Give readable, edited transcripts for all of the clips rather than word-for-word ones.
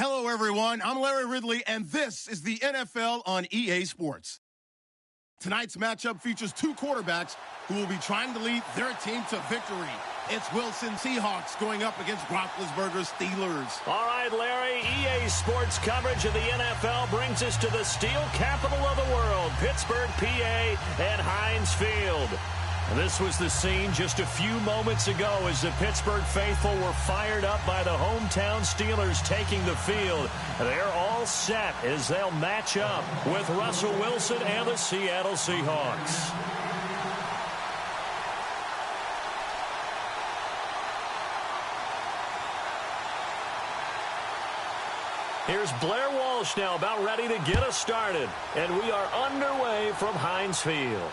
Hello, everyone. I'm Larry Ridley, and this is the NFL on EA Sports. Tonight's matchup features two quarterbacks who will be trying to lead their team to victory. It's Wilson Seahawks going up against Roethlisberger Steelers. All right, Larry, EA Sports coverage of the NFL brings us to the steel capital of the world, Pittsburgh, PA, and Heinz Field. This was the scene just a few moments ago as the Pittsburgh faithful were fired up by the hometown Steelers taking the field. They're all set as they'll match up with Russell Wilson and the Seattle Seahawks. Here's Blair Walsh now about ready to get us started. And we are underway from Heinz Field.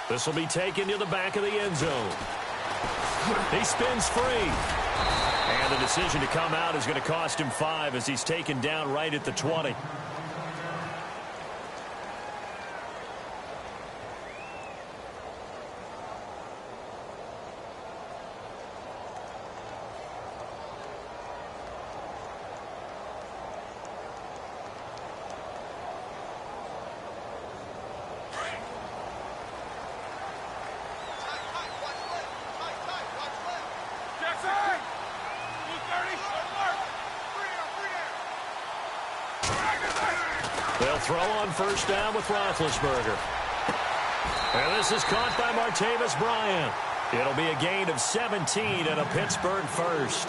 This will be taken to the back of the end zone. He spins free. And the decision to come out is going to cost him 5 as he's taken down right at the 20. They'll throw on first down with Roethlisberger. And this is caught by Martavis Bryant. It'll be a gain of 17 and a Pittsburgh first.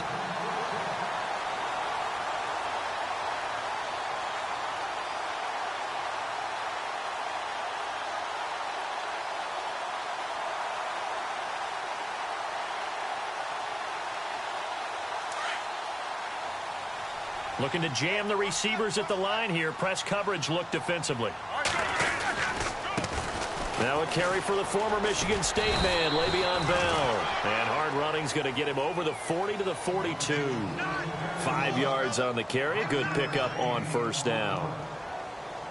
Looking to jam the receivers at the line here. Press coverage look defensively. Now a carry for the former Michigan State man, Le'Veon Bell. And hard running's going to get him over the 40 to the 42. 5 yards on the carry. A good pickup on first down.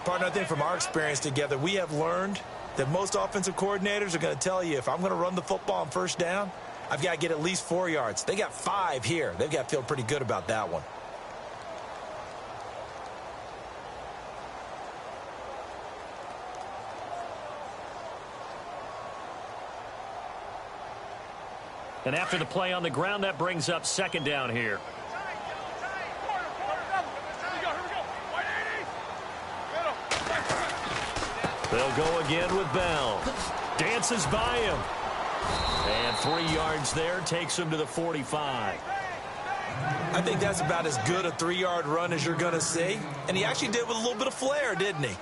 Partner, I think from our experience together, we have learned that most offensive coordinators are going to tell you, if I'm going to run the football on first down, I've got to get at least 4 yards. They got 5 here. They've got to feel pretty good about that one. And after the play on the ground, that brings up second down here. They'll go again with Bell. Dances by him. And 3 yards there takes him to the 45. I think that's about as good a 3-yard run as you're going to see. And he actually did with a little bit of flair, didn't he?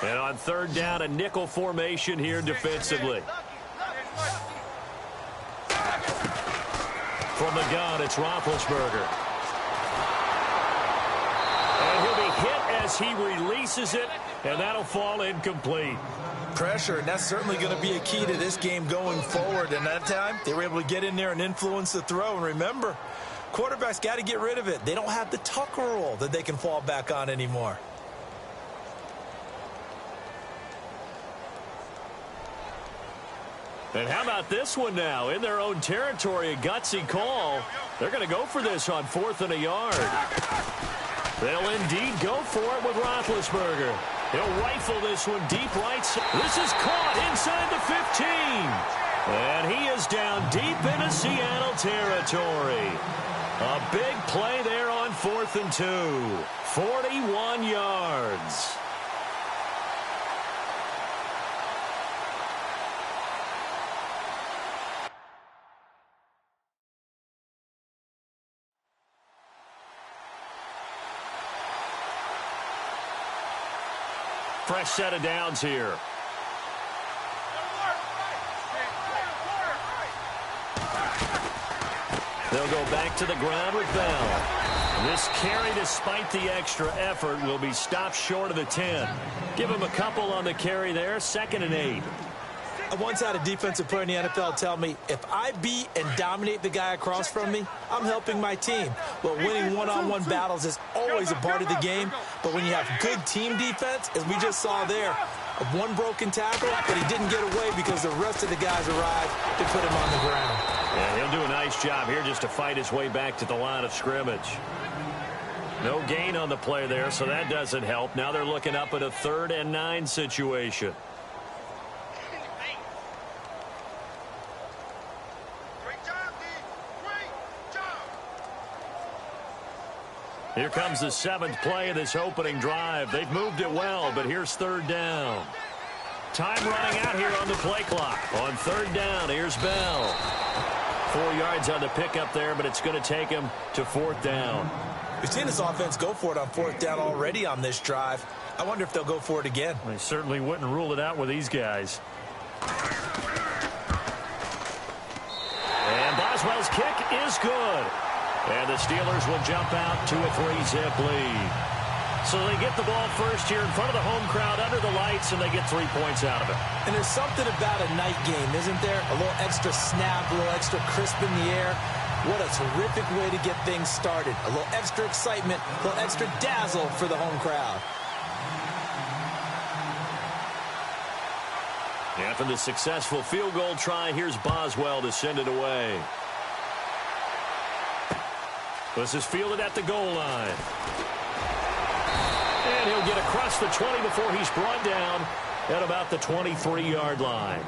And on third down, a nickel formation here defensively. From the gun, it's Roethlisberger. And he'll be hit as he releases it, and that'll fall incomplete. Pressure, and that's certainly going to be a key to this game going forward. And that time, they were able to get in there and influence the throw. And remember, quarterbacks got to get rid of it. They don't have the Tucker rule that they can fall back on anymore. And how about this one now? In their own territory, a gutsy call. They're going to go for this on 4th and a yard. They'll indeed go for it with Roethlisberger. He'll rifle this one deep right side. This is caught inside the 15. And he is down deep into Seattle territory. A big play there on 4th and 2. 41 yards. Fresh set of downs here. They'll go back to the ground with Bell. This carry, despite the extra effort, will be stopped short of the 10. Give him a couple on the carry there. 2nd and 8. I once had a defensive player in the NFL tell me, if I beat and dominate the guy across from me, I'm helping my team. Well, winning one-on-one battles is always a part of the game, but when you have good team defense, as we just saw there, one broken tackle, but he didn't get away because the rest of the guys arrived to put him on the ground. Yeah, he'll do a nice job here just to fight his way back to the line of scrimmage. No gain on the play there, so that doesn't help. Now they're looking up at a 3rd and 9 situation. Here comes the 7th play of this opening drive. They've moved it well, but here's 3rd down. Time running out here on the play clock. On 3rd down, here's Bell. 4 yards on the pickup there, but it's going to take him to 4th down. We've seen this offense go for it on 4th down already on this drive. I wonder if they'll go for it again. They certainly wouldn't rule it out with these guys. And Boswell's kick is good. And the Steelers will jump out to a 3-zip lead. So they get the ball first here in front of the home crowd under the lights, and they get 3 points out of it. And there's something about a night game, isn't there? A little extra snap, a little extra crisp in the air. What a terrific way to get things started. A little extra excitement, a little extra dazzle for the home crowd. After the successful field goal try, here's Boswell to send it away. This is fielded at the goal line. And he'll get across the 20 before he's brought down at about the 23-yard line.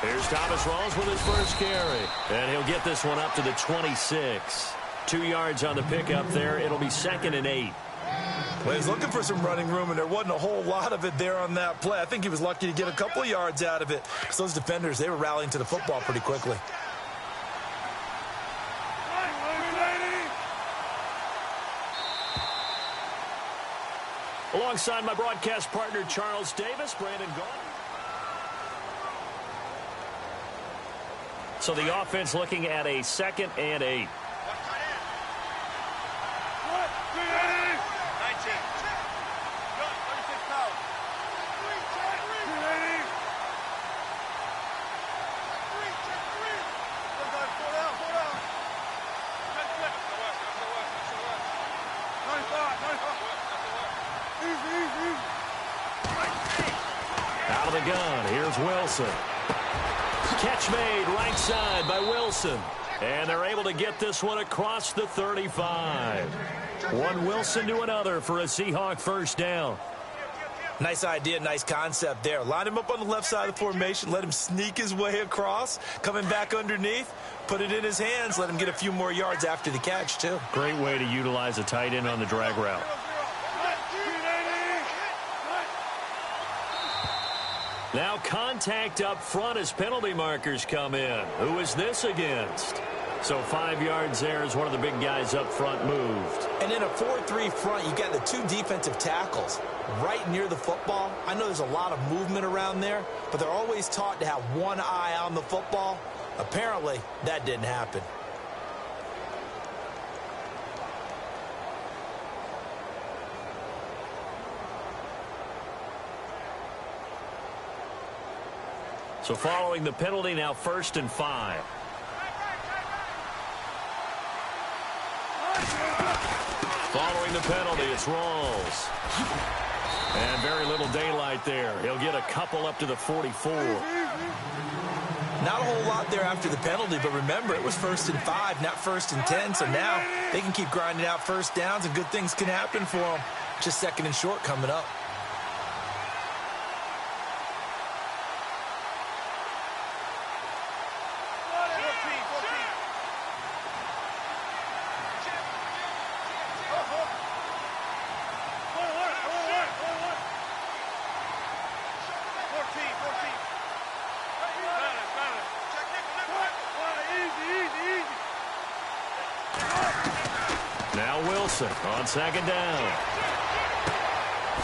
Here's Thomas Rawls with his first carry. And he'll get this one up to the 26. 2 yards on the pickup there. It'll be 2nd and 8. Well, he's looking for some running room, and there wasn't a whole lot of it there on that play. I think he was lucky to get a couple of yards out of it, because those defenders, they were rallying to the football pretty quickly. Alongside my broadcast partner, Charles Davis, Brandon Gault. So the offense looking at a 2nd and 8. Out of the gun, here's Wilson. Catch made right side by Wilson. And they're able to get this one across the 35. One Wilson to another for a Seahawk first down. Nice idea, nice concept there. Line him up on the left side of the formation, let him sneak his way across, coming back underneath, put it in his hands, let him get a few more yards after the catch, too. Great way to utilize a tight end on the drag route. Now contact up front as penalty markers come in. Who is this against? So 5 yards there as one of the big guys up front moved. And in a 4-3 front, you got the 2 defensive tackles right near the football. I know there's a lot of movement around there, but they're always taught to have one eye on the football. Apparently, that didn't happen. So following the penalty, now 1st and 5. Following the penalty, it's Rawls. And very little daylight there. He'll get a couple up to the 44. Not a whole lot there after the penalty, but remember, it was 1st and 5, not 1st and 10. So now they can keep grinding out first downs, and good things can happen for them. Just 2nd and short coming up. Wilson on second down.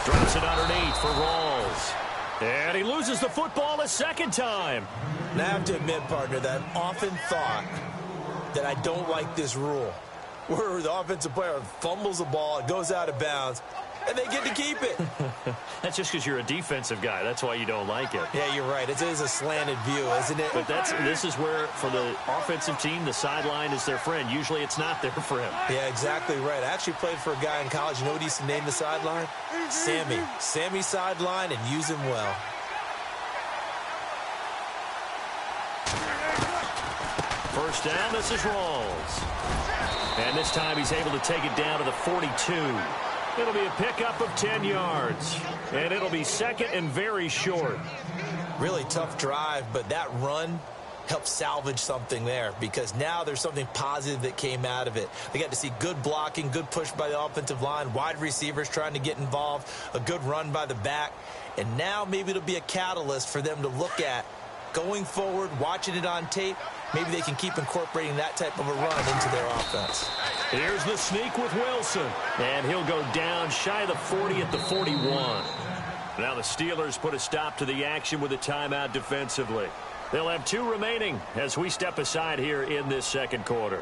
Drops it underneath for Rawls. And he loses the football a second time. Now I have to admit, partner, that I've often thought that I don't like this rule, where the offensive player fumbles the ball, it goes out of bounds, and they get to keep it. That's just because you're a defensive guy. That's why you don't like it. Yeah, you're right. It is a slanted view, isn't it? But this is where, for the offensive team, the sideline is their friend. Usually it's not their friend. Yeah, exactly right. I actually played for a guy in college. You know what he used to name the sideline? Sammy. Sammy sideline, and use him well. First down, this is Rawls. And this time he's able to take it down to the 42. It'll be a pickup of 10 yards. And it'll be second and very short. Really tough drive, but that run helped salvage something there, because now there's something positive that came out of it. They got to see good blocking, good push by the offensive line, wide receivers trying to get involved, a good run by the back. And now maybe it'll be a catalyst for them to look at going forward, watching it on tape. Maybe they can keep incorporating that type of a run into their offense. Here's the sneak with Wilson. And he'll go down shy of the 40 at the 41. Now the Steelers put a stop to the action with a timeout defensively. They'll have 2 remaining as we step aside here in this second quarter.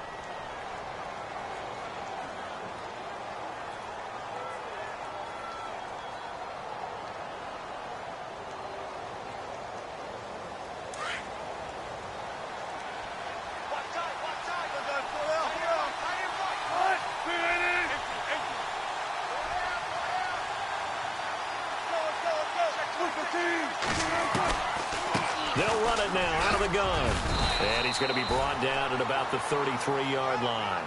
They'll run it now out of the gun. And he's going to be brought down at about the 33-yard line.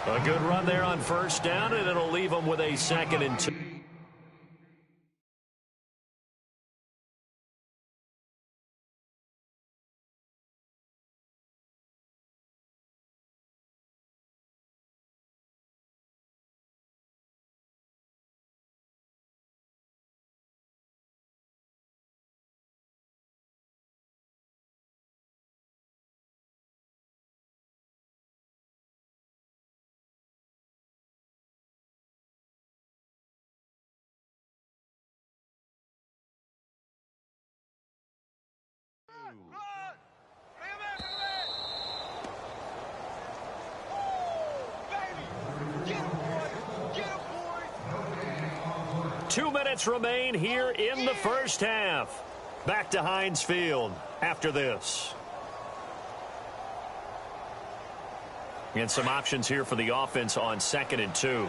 A good run there on first down, and it'll leave them with a 2nd and 2. Two minutes remain here in the first half. Back to Heinz Field after this. And some options here for the offense on 2nd and 2.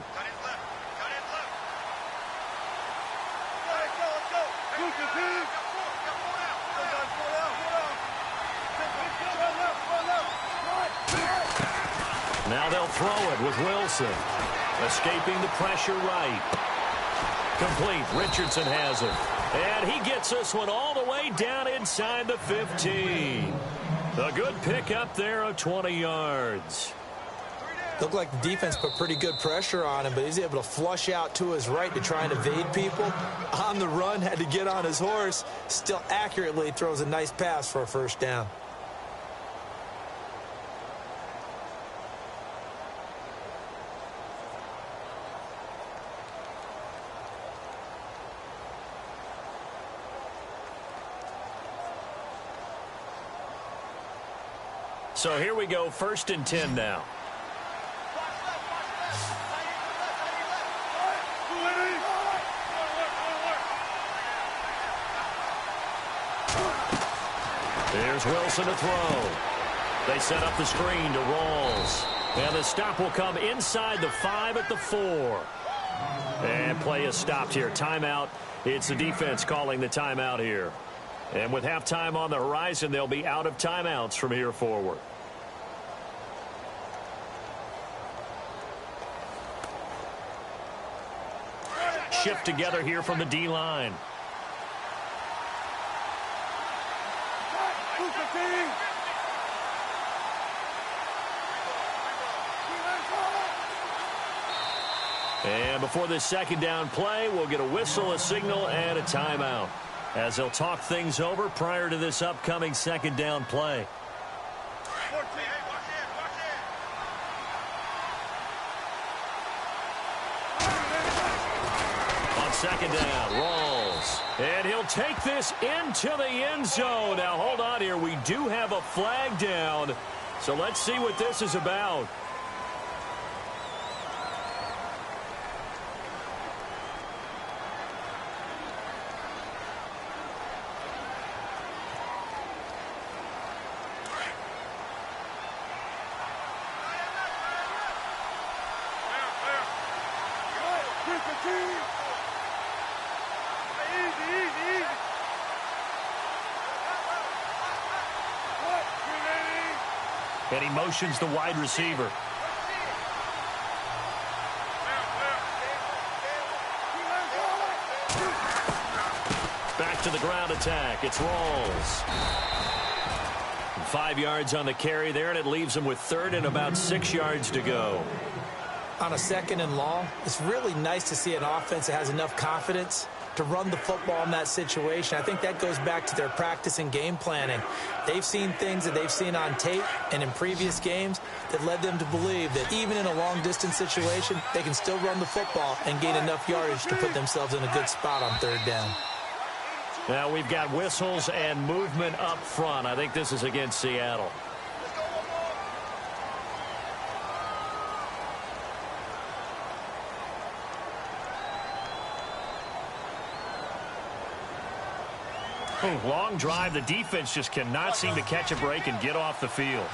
Now they'll throw it with Wilson. Escaping the pressure right. Complete. Richardson has it. And he gets this one all the way down inside the 15. A good pickup there of 20 yards. Looked like the defense put pretty good pressure on him, but he's able to flush out to his right to try and evade people. On the run, had to get on his horse. Still accurately throws a nice pass for a first down. So here we go, 1st and 10 now. There's Wilson to throw. They set up the screen to Rawls. And the stop will come inside the 5 at the 4. And play is stopped here. Timeout. It's the defense calling the timeout here. And with halftime on the horizon, they'll be out of timeouts from here forward. Shift together here from the D-line. And before this second down play, we'll get a whistle, a signal, and a timeout, as they'll talk things over prior to this upcoming second down play. second down. Rawls. And he'll take this into the end zone. Now, hold on here. We do have a flag down. So let's see what this is about. And he motions the wide receiver. Back to the ground attack. It's Rawls. 5 yards on the carry there, and it leaves him with third and about 6 yards to go. On a second and long, it's really nice to see an offense that has enough confidence to run the football in that situation. I think that goes back to their practice and game planning. They've seen things that they've seen on tape and in previous games that led them to believe that even in a long-distance situation, they can still run the football and gain enough yardage to put themselves in a good spot on third down. Now we've got whistles and movement up front. I think this is against Seattle. Long drive. The defense just cannot seem to catch a break and get off the field.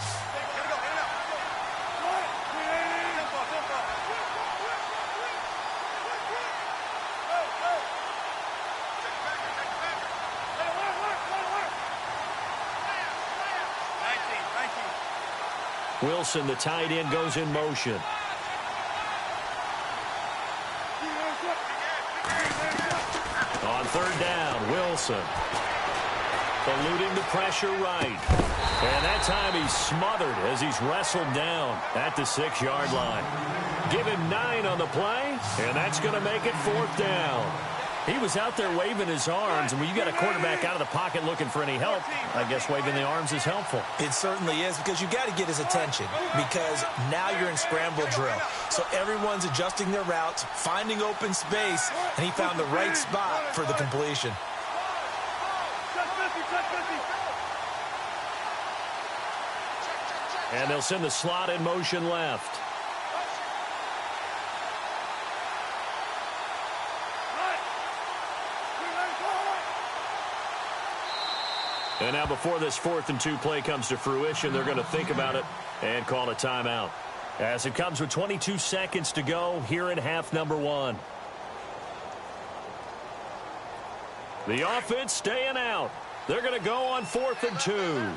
Wilson, the tight end, goes in motion. On third down, Wilson. Eluding the pressure right. And that time he's smothered as he's wrestled down at the 6-yard line. Give him 9 on the play, and that's going to make it fourth down. He was out there waving his arms, and when you got a quarterback out of the pocket looking for any help, I guess waving the arms is helpful. It certainly is, because you got to get his attention, because now you're in scramble drill. So everyone's adjusting their routes, finding open space, and he found the right spot for the completion. And they'll send the slot in motion left. And now before this 4th and 2 play comes to fruition, they're going to think about it and call a timeout. As it comes with 22 seconds to go here in half number 1. The offense staying out. They're going to go on 4th and 2.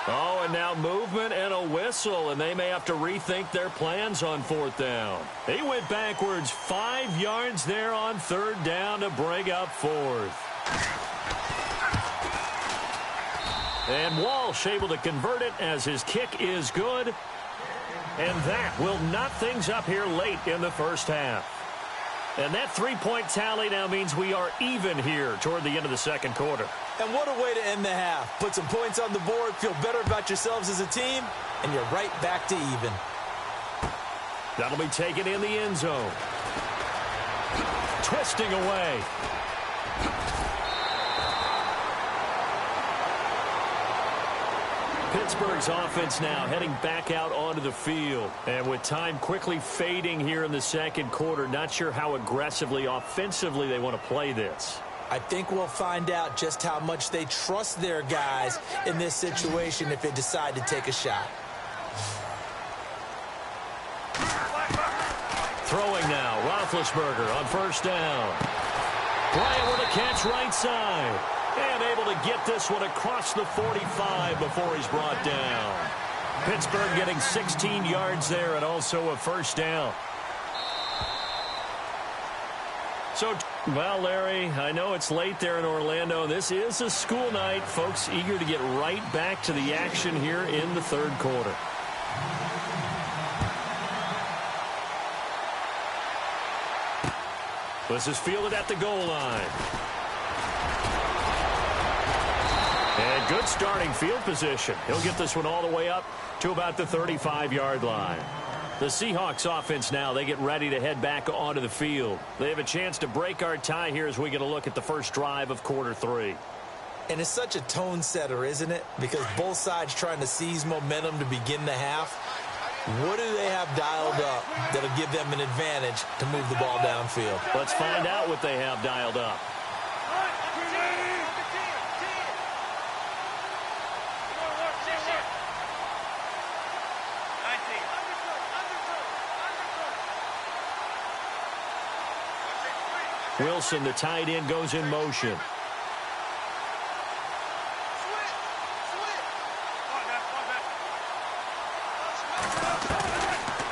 Oh, and now movement and a whistle, and they may have to rethink their plans on 4th down. They went backwards 5 yards there on 3rd down to bring up 4th. And Walsh able to convert it as his kick is good. And that will knot things up here late in the first half. And that 3-point tally now means we are even here toward the end of the second quarter. And what a way to end the half. Put some points on the board, feel better about yourselves as a team, and you're right back to even. That'll be taken in the end zone. Twisting away. Pittsburgh's offense now heading back out onto the field. And with time quickly fading here in the second quarter, not sure how aggressively, offensively they want to play this. I think we'll find out just how much they trust their guys in this situation if they decide to take a shot. Throwing now, Roethlisberger on 1st down. Bryant with a catch right side. And able to get this one across the 45 before he's brought down. Pittsburgh getting 16 yards there and also a 1st down. Well, Larry, I know it's late there in Orlando. This is a school night. Folks eager to get right back to the action here in the third quarter. This is fielded at the goal line. And good starting field position. He'll get this one all the way up to about the 35-yard line. The Seahawks offense now, they get ready to head back onto the field. They have a chance to break our tie here as we get a look at the first drive of quarter 3. And it's such a tone setter, isn't it? Because both sides trying to seize momentum to begin the half. What do they have dialed up that'll give them an advantage to move the ball downfield? Let's find out what they have dialed up. Wilson, the tight end, goes in motion.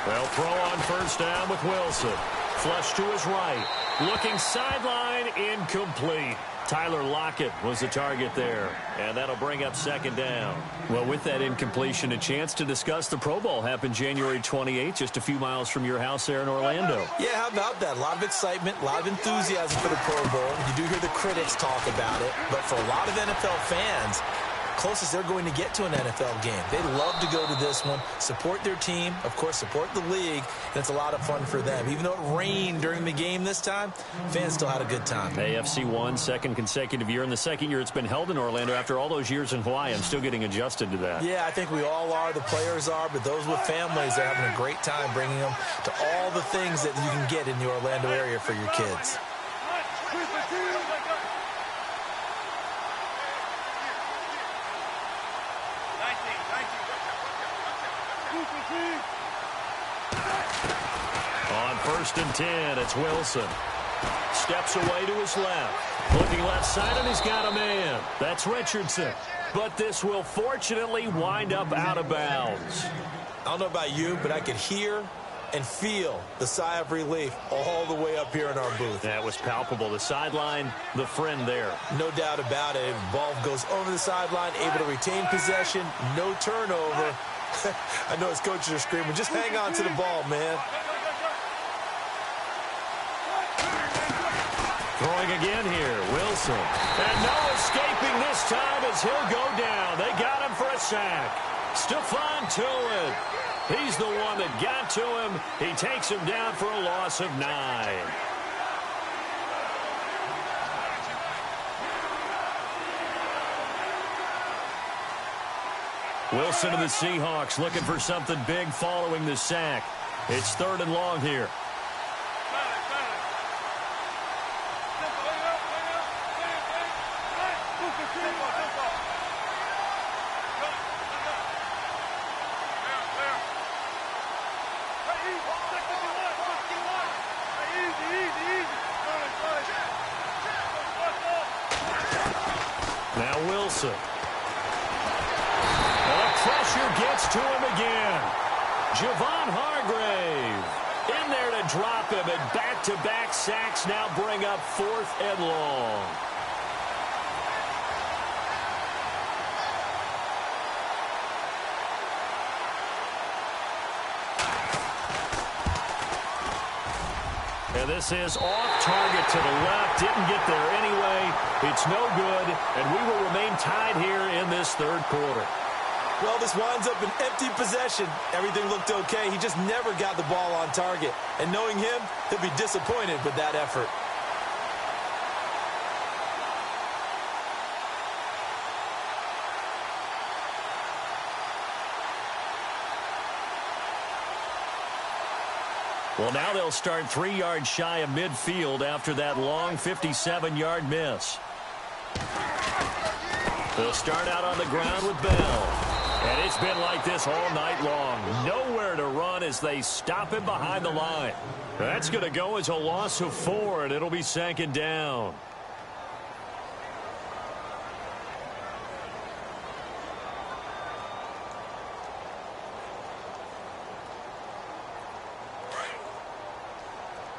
Well, throw on first down with Wilson. Flush to his right. Looking sideline, incomplete. Tyler Lockett was the target there, and that'll bring up second down. Well, with that incompletion, a chance to discuss the Pro Bowl happened January 28th, just a few miles from your house there in Orlando. Yeah, how about that? A lot of excitement, a lot of enthusiasm for the Pro Bowl. You do hear the critics talk about it, but for a lot of NFL fans, closest they're going to get to an NFL game. They love to go to this one, support their team, of course, support the league, and it's a lot of fun for them. Even though it rained during the game this time, fans still had a good time. AFC won, second consecutive year, and the second year it's been held in Orlando after all those years in Hawaii. I'm still getting adjusted to that. Yeah, I think we all are. The players are, but those with families are having a great time bringing them to all the things that you can get in the Orlando area for your kids. On first and 10, it's Wilson. Steps away to his left. Looking left side, and he's got a man. That's Richardson. But this will fortunately wind up out of bounds. I don't know about you, but I could hear and feel the sigh of relief all the way up here in our booth. That was palpable. The sideline, the friend there. No doubt about it. Ball goes over the sideline, able to retain possession, no turnover. I know his coaches are screaming, just hang on to the ball, man. Throwing again here, Wilson. And no escaping this time as he'll go down. They got him for a sack. Stephon Tuitt. He's the one that got to him. He takes him down for a loss of 9. Wilson of the Seahawks looking for something big following the sack. It's third and long here. Now Wilson. Pressure gets to him again. Javon Hargrave in there to drop him, and back-to-back sacks now bring up fourth and long. And this is off target to the left. Didn't get there anyway. It's no good, and we will remain tied here in this third quarter. Well, this winds up an empty possession. Everything looked okay. He just never got the ball on target. And knowing him, he'll be disappointed with that effort. Well, now they'll start 3 yards shy of midfield after that long 57-yard miss. They'll start out on the ground with Bell. And it's been like this all night long. Nowhere to run as they stop him behind the line. That's going to go as a loss of 4, and it'll be second down.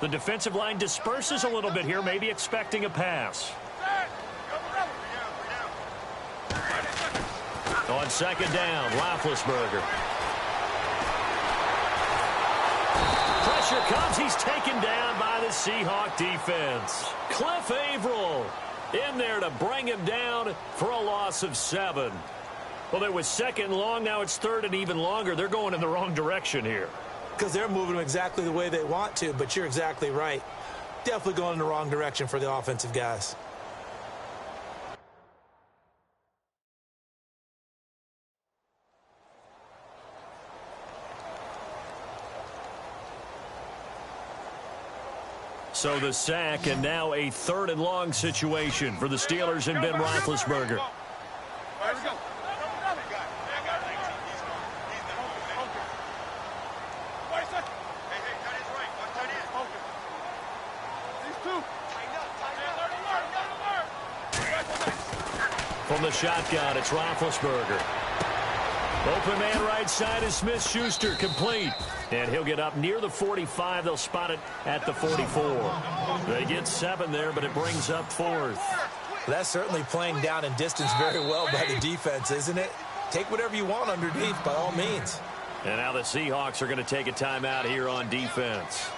The defensive line disperses a little bit here, maybe expecting a pass. On second down, Roethlisberger. Pressure comes. He's taken down by the Seahawk defense. Cliff Averill in there to bring him down for a loss of 7. Well, there was second long. Now it's third and even longer. They're going in the wrong direction here. Because they're moving them exactly the way they want to, but you're exactly right. Definitely going in the wrong direction for the offensive guys. So the sack, and now a third and long situation for the Steelers and Ben Roethlisberger. From the shotgun, it's Roethlisberger. Open man right side is Smith-Schuster, complete. And he'll get up near the 45. They'll spot it at the 44. They get 7 there, but it brings up 4th. That's certainly playing down in distance very well by the defense, isn't it? Take whatever you want underneath, by all means. And now the Seahawks are going to take a timeout here on defense.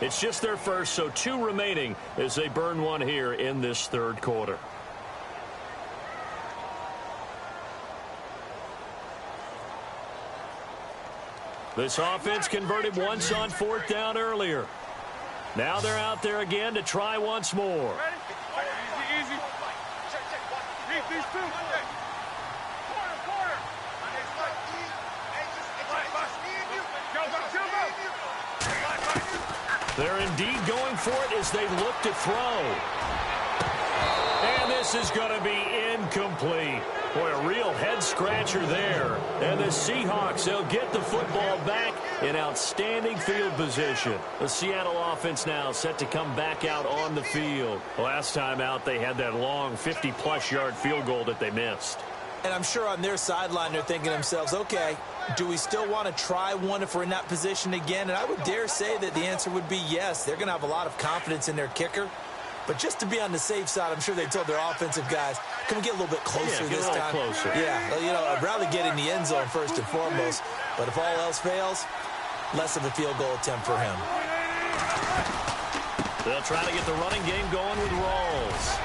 It's just their first, so 2 remaining as they burn one here in this third quarter. This offense converted once on 4th down earlier. Now they're out there again to try once more. Easy. These two. They're indeed going for it as they look to throw. And this is going to be incomplete. Boy, a real head-scratcher there. And the Seahawks, they'll get the football back in outstanding field position. The Seattle offense now set to come back out on the field. Last time out, they had that long 50-plus yard field goal that they missed. And I'm sure on their sideline they're thinking to themselves, okay, do we still want to try one if we're in that position again? And I would dare say that the answer would be yes. They're going to have a lot of confidence in their kicker. But just to be on the safe side, I'm sure they told their offensive guys, can we get a little bit closer this time? Closer. Yeah, you know, I'd rather get in the end zone first and foremost. But if all else fails, less of a field goal attempt for him. They'll try to get the running game going with Rawls.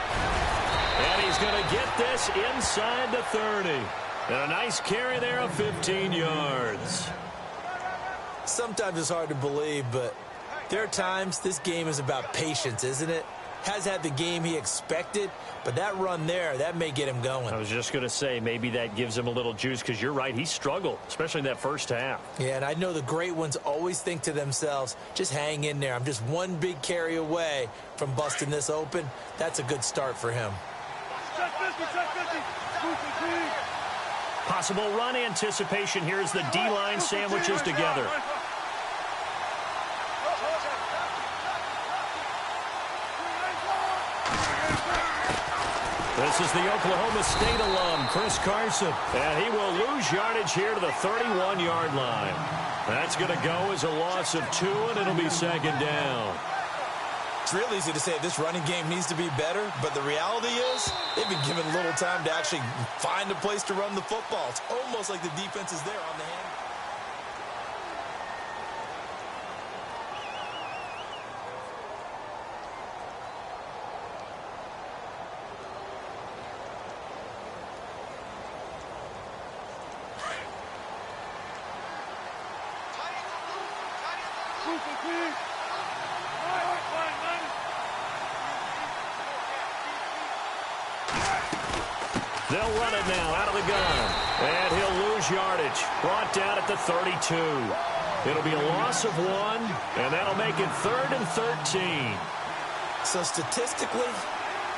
And he's going to get this inside the 30. And a nice carry there of 15 yards. Sometimes it's hard to believe, but there are times this game is about patience, isn't it? Has had the game he expected, but that run there, that may get him going. I was just going to say, maybe that gives him a little juice, because you're right, he struggled, especially in that first half. Yeah, and I know the great ones always think to themselves, just hang in there. I'm just one big carry away from busting this open. That's a good start for him. Possible run anticipation here as the D-line sandwiches together. This is the Oklahoma State alum, Chris Carson. And he will lose yardage here to the 31-yard line. That's going to go as a loss of 2, and it'll be second down. It's real easy to say this running game needs to be better, but the reality is they've been given little time to actually find a place to run the football. It's almost like the defense is there on the hand. They'll run it now out of the gun. And he'll lose yardage. Brought down at the 32. It'll be a loss of 1, and that'll make it 3rd and 13. So statistically,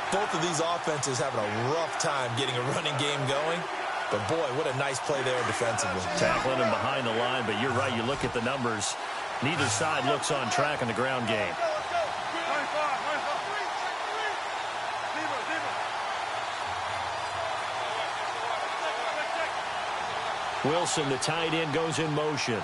both of these offenses having a rough time getting a running game going. But, boy, what a nice play there defensively. Tackling him behind the line, but you're right. You look at the numbers. Neither side looks on track in the ground game. Wilson, the tight end, goes in motion.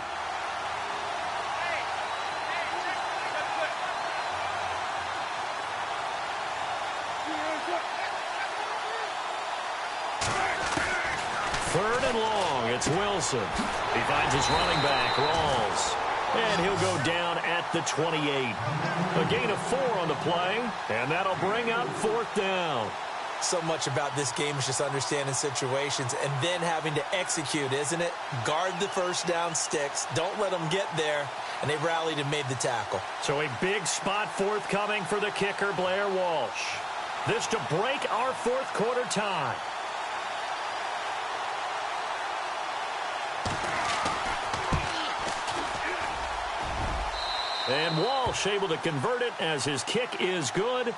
Third and long. It's Wilson. He finds his running back, Rawls. And he'll go down at the 28. A gain of 4 on the play, and that'll bring up 4th down. So much about this game is just understanding situations and then having to execute, isn't it? Guard the first down sticks. Don't let them get there. And they rallied and made the tackle. So a big spot forthcoming for the kicker, Blair Walsh. This to break our 4th quarter tie. And Walsh able to convert it as his kick is good.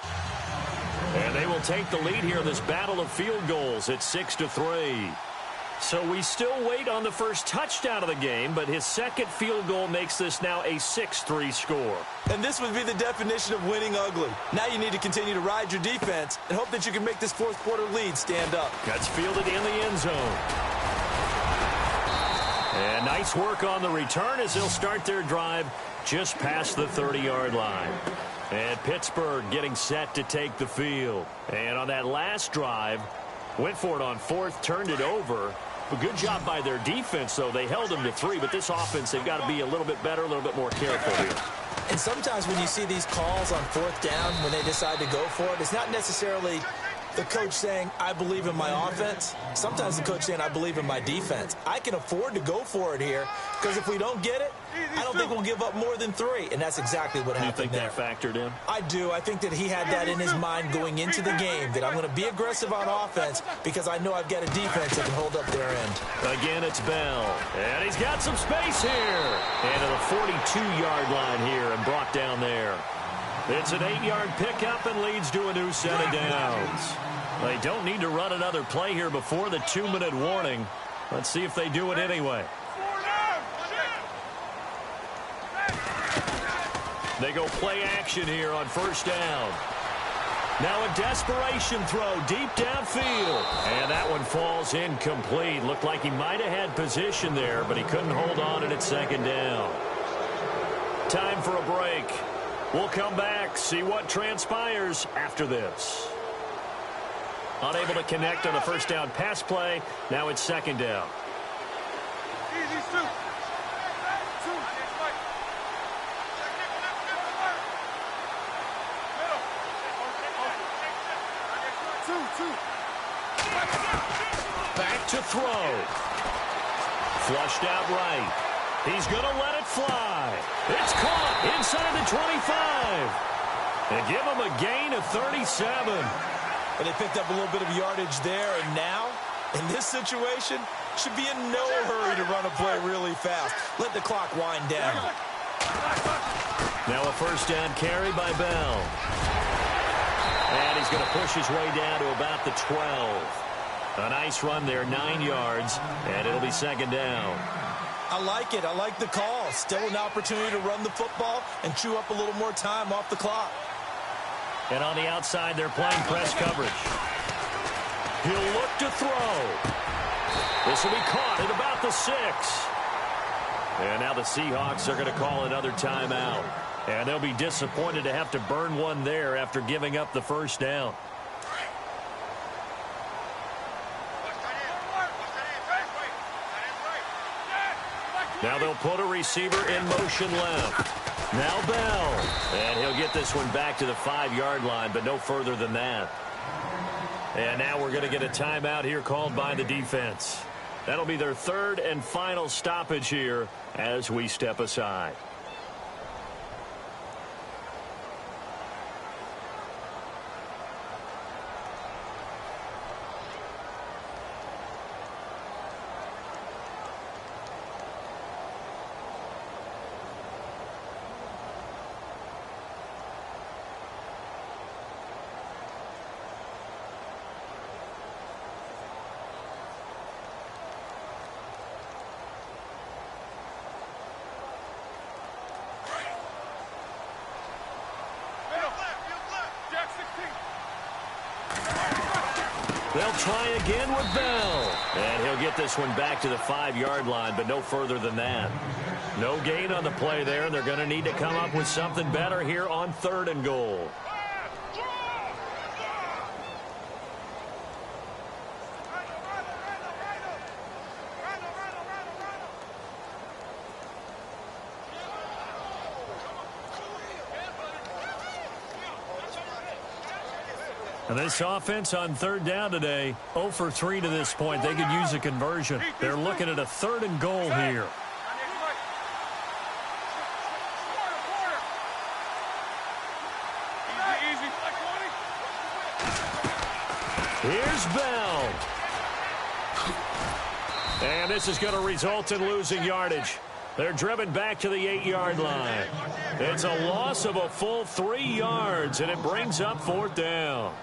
And they will take the lead here in this battle of field goals at 6-3. So we still wait on the first touchdown of the game, but his second field goal makes this now a 6-3 score. And this would be the definition of winning ugly. Now you need to continue to ride your defense and hope that you can make this 4th quarter lead stand up. That's fielded in the end zone. And nice work on the return as they'll start their drive just past the 30-yard line. And Pittsburgh getting set to take the field. And on that last drive, went for it on 4th, turned it over. A good job by their defense, though. They held them to 3, but this offense, they've got to be a little bit better, a little bit more careful here. And sometimes when you see these calls on 4th down, when they decide to go for it, it's not necessarily the coach saying, I believe in my offense. Sometimes the coach saying, I believe in my defense. I can afford to go for it here because if we don't get it, I don't think we'll give up more than 3. And that's exactly what happened there. You think that factored in? I do. I think that he had that in his mind going into the game, that I'm going to be aggressive on offense because I know I've got a defense that can hold up their end. Again, it's Bell. And he's got some space here. And to the 42-yard line here and brought down there. It's an 8-yard pickup and leads to a new set of downs. They don't need to run another play here before the 2-minute warning. Let's see if they do it anyway. They go play action here on 1st down. Now a desperation throw deep downfield. And that one falls incomplete. Looked like he might have had position there, but he couldn't hold on at 2nd down. Time for a break. We'll come back, see what transpires after this. Unable to connect on the 1st down pass play. Now it's 2nd down. Easy, Stu. Back to throw. Flushed out right. He's going to let it fly. It's caught inside the 25. They give him a gain of 37. And they picked up a little bit of yardage there, and now, in this situation, should be in no hurry to run a play really fast. Let the clock wind down. Now a 1st down carry by Bell. And he's going to push his way down to about the 12. A nice run there, 9 yards, and it'll be 2nd down. I like it. I like the call. Still an opportunity to run the football and chew up a little more time off the clock. And on the outside, they're playing press coverage. He'll look to throw. This will be caught at about the 6. And now the Seahawks are going to call another timeout. And they'll be disappointed to have to burn one there after giving up the 1st down. Now they'll put a receiver in motion left. Now Bell. And he'll get this one back to the 5-yard line, but no further than that. And now we're going to get a timeout here called by the defense. That'll be their 3rd and final stoppage here as we step aside. They'll try again with Bell. And he'll get this one back to the 5-yard line, but no further than that. No gain on the play there. They're going to need to come up with something better here on 3rd and goal. And this offense on third down today, 0 for 3 to this point. They could use a conversion. They're looking at a 3rd and goal here. Here's Bell. And this is going to result in losing yardage. They're driven back to the 8-yard line. It's a loss of a full 3 yards, and it brings up 4th down.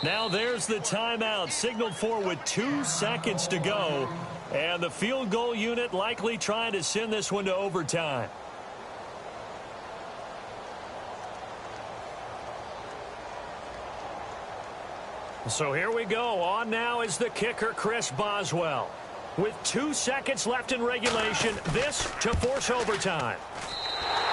Now there's the timeout signaled for with 2 seconds to go. And the field goal unit likely trying to send this one to overtime. So here we go. On now is the kicker, Chris Boswell. With 2 seconds left in regulation, this to force overtime.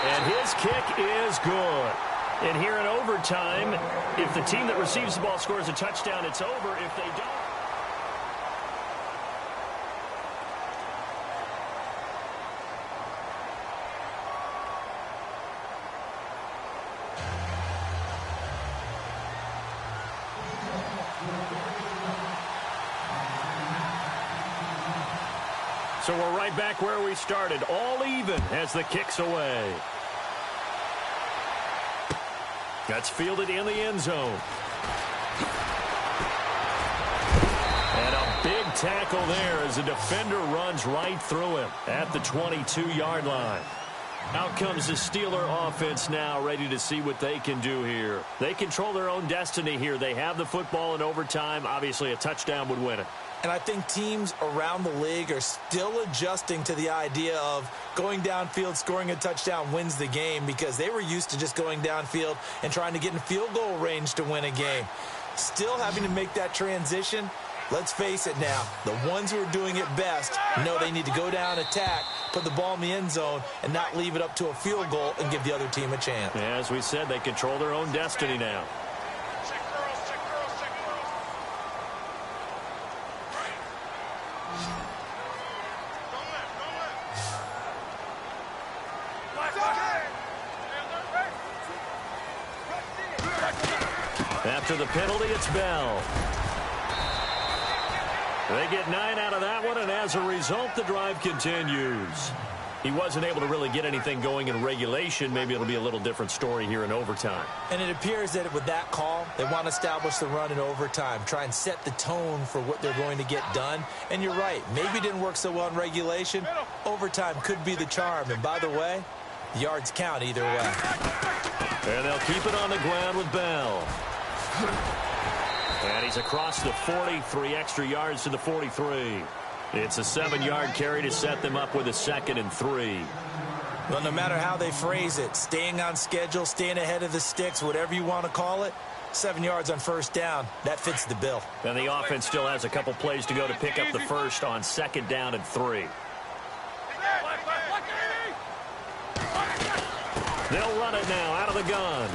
And his kick is good. And here in overtime, if the team that receives the ball scores a touchdown, it's over. If they don't. So we're right back where we started, all even as the kick's away. That's fielded in the end zone. And a big tackle there as the defender runs right through him at the 22-yard line. Out comes the Steeler offense now, ready to see what they can do here. They control their own destiny here. They have the football in overtime. Obviously, a touchdown would win it. And I think teams around the league are still adjusting to the idea of going downfield, scoring a touchdown wins the game, because they were used to just going downfield and trying to get in field goal range to win a game. Still having to make that transition. Let's face it now, the ones who are doing it best know they need to go down, attack, put the ball in the end zone, and not leave it up to a field goal and give the other team a chance. Yeah, as we said, they control their own destiny now. After the penalty, it's Bell. They get 9 out of that one, and as a result, the drive continues. He wasn't able to really get anything going in regulation. Maybe it'll be a little different story here in overtime. And it appears that with that call, they want to establish the run in overtime, try and set the tone for what they're going to get done. And you're right, maybe it didn't work so well in regulation. Overtime could be the charm. And by the way, the yards count either way. And they'll keep it on the ground with Bell. And he's across the 40, 3 extra yards to the 43. It's a 7-yard carry to set them up with a 2nd and 3. Well, no matter how they phrase it, staying on schedule, staying ahead of the sticks, whatever you want to call it, 7 yards on first down, that fits the bill. And the offense still has a couple plays to go to pick up the first on 2nd down and 3. They'll run it now out of the gun.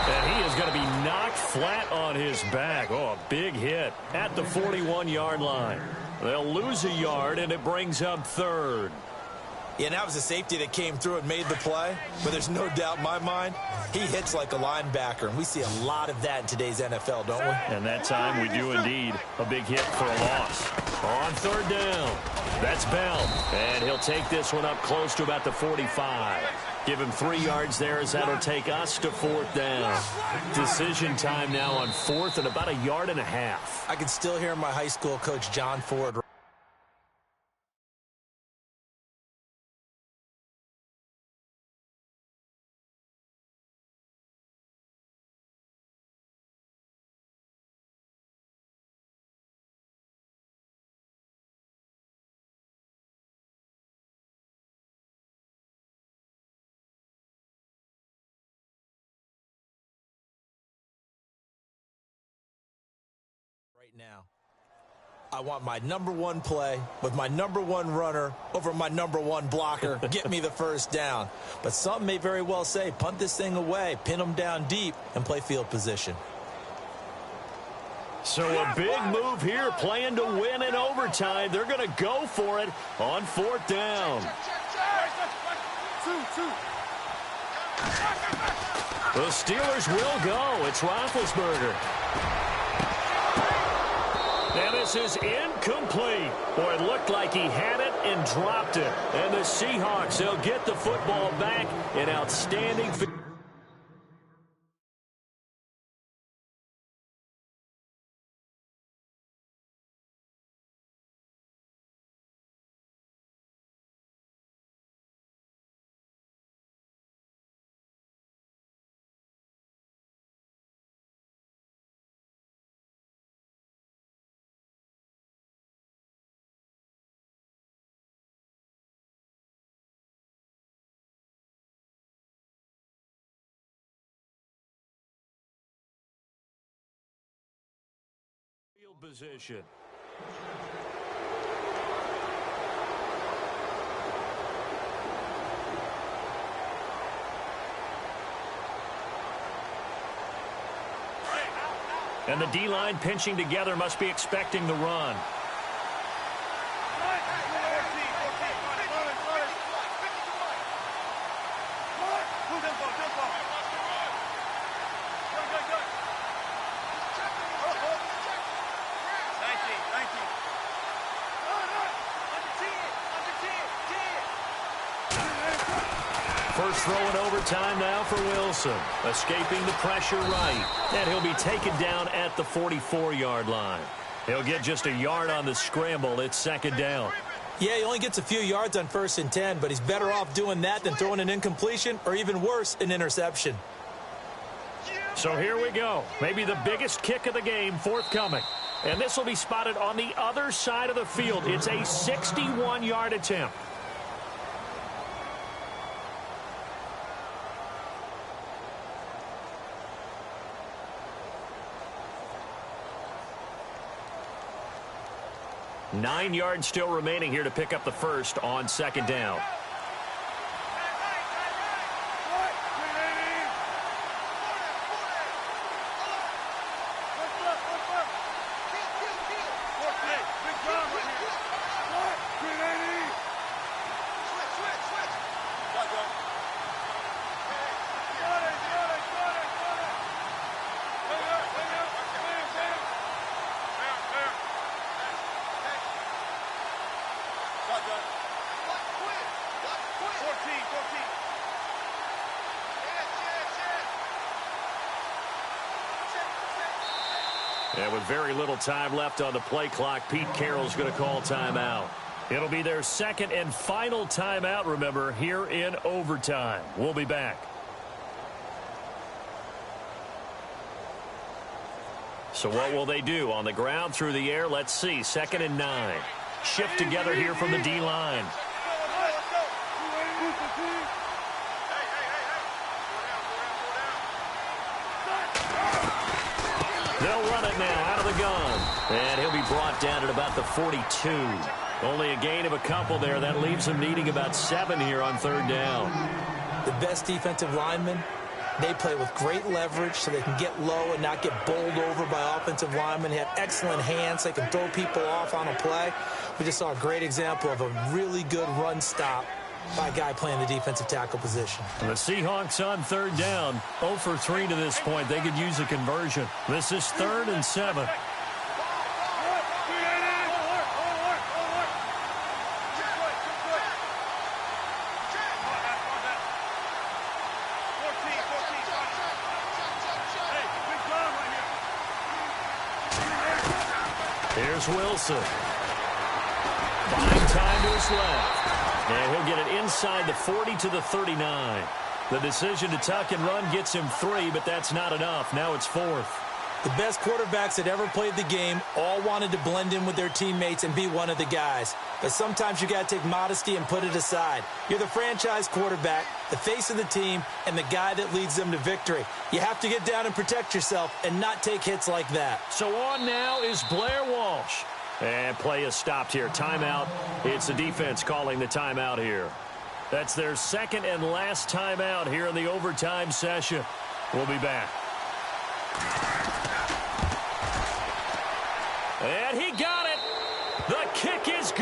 And he is going to be knocked flat on his back. Oh, a big hit at the 41-yard line. They'll lose a yard, and it brings up 3rd. Yeah, and that was a safety that came through and made the play. But there's no doubt in my mind, he hits like a linebacker. And we see a lot of that in today's NFL, don't we? And that time we do indeed. A big hit for a loss. On 3rd down, that's Bell. And he'll take this one up close to about the 45. Give him 3 yards there as that'll take us to 4th down. Decision time now on 4th and about 1.5 yards. I can still hear my high school coach, John Ford. Right now. I want my number one play with my number one runner over my number one blocker. Get me the first down. But some may very well say, punt this thing away, pin them down deep, and play field position. So a big move here, playing to win in overtime. They're going to go for it on fourth down. The Steelers will go. It's Roethlisberger. And this is incomplete. Boy, it looked like he had it and dropped it. And the Seahawks, they'll get the football back in outstanding field position. And the D-line pinching together, must be expecting the run. First throw in overtime now for Wilson. Escaping the pressure right. And he'll be taken down at the 44-yard line. He'll get just a yard on the scramble. It's second down. Yeah, he only gets a few yards on 1st and 10, but he's better off doing that than throwing an incompletion or even worse, an interception. So here we go. Maybe the biggest kick of the game forthcoming. And this will be spotted on the other side of the field. It's a 61-yard attempt. Nine yards still remaining here to pick up the first on second down. And with very little time left on the play clock, Pete Carroll's going to call timeout. It'll be their second and final timeout, remember, here in overtime. We'll be back. So what will they do? On the ground, through the air, let's see. 2nd and 9. Shift together here from the D-line. They'll run it now out of the gun. And he'll be brought down at about the 42. Only a gain of a couple there. That leaves him needing about 7 here on 3rd down. The best defensive linemen, they play with great leverage so they can get low and not get bowled over by offensive linemen. They have excellent hands. They can throw people off on a play. We just saw a great example of a really good run stop by a guy playing the defensive tackle position. And the Seahawks on 3rd down, 0 for 3 to this point. They could use a conversion. This is 3rd and 7. Here's Wilson. Buying time to his left. And he'll get it inside the 40 to the 39. The decision to tuck and run gets him 3, but that's not enough. Now it's 4th. The best quarterbacks that ever played the game all wanted to blend in with their teammates and be one of the guys. But sometimes you got to take modesty and put it aside. You're the franchise quarterback, the face of the team, and the guy that leads them to victory. You have to get down and protect yourself and not take hits like that. So on now is Blair Walsh. And play is stopped here. Timeout. It's the defense calling the timeout here. That's their second and last timeout here in the overtime session. We'll be back. And he got it. The kick is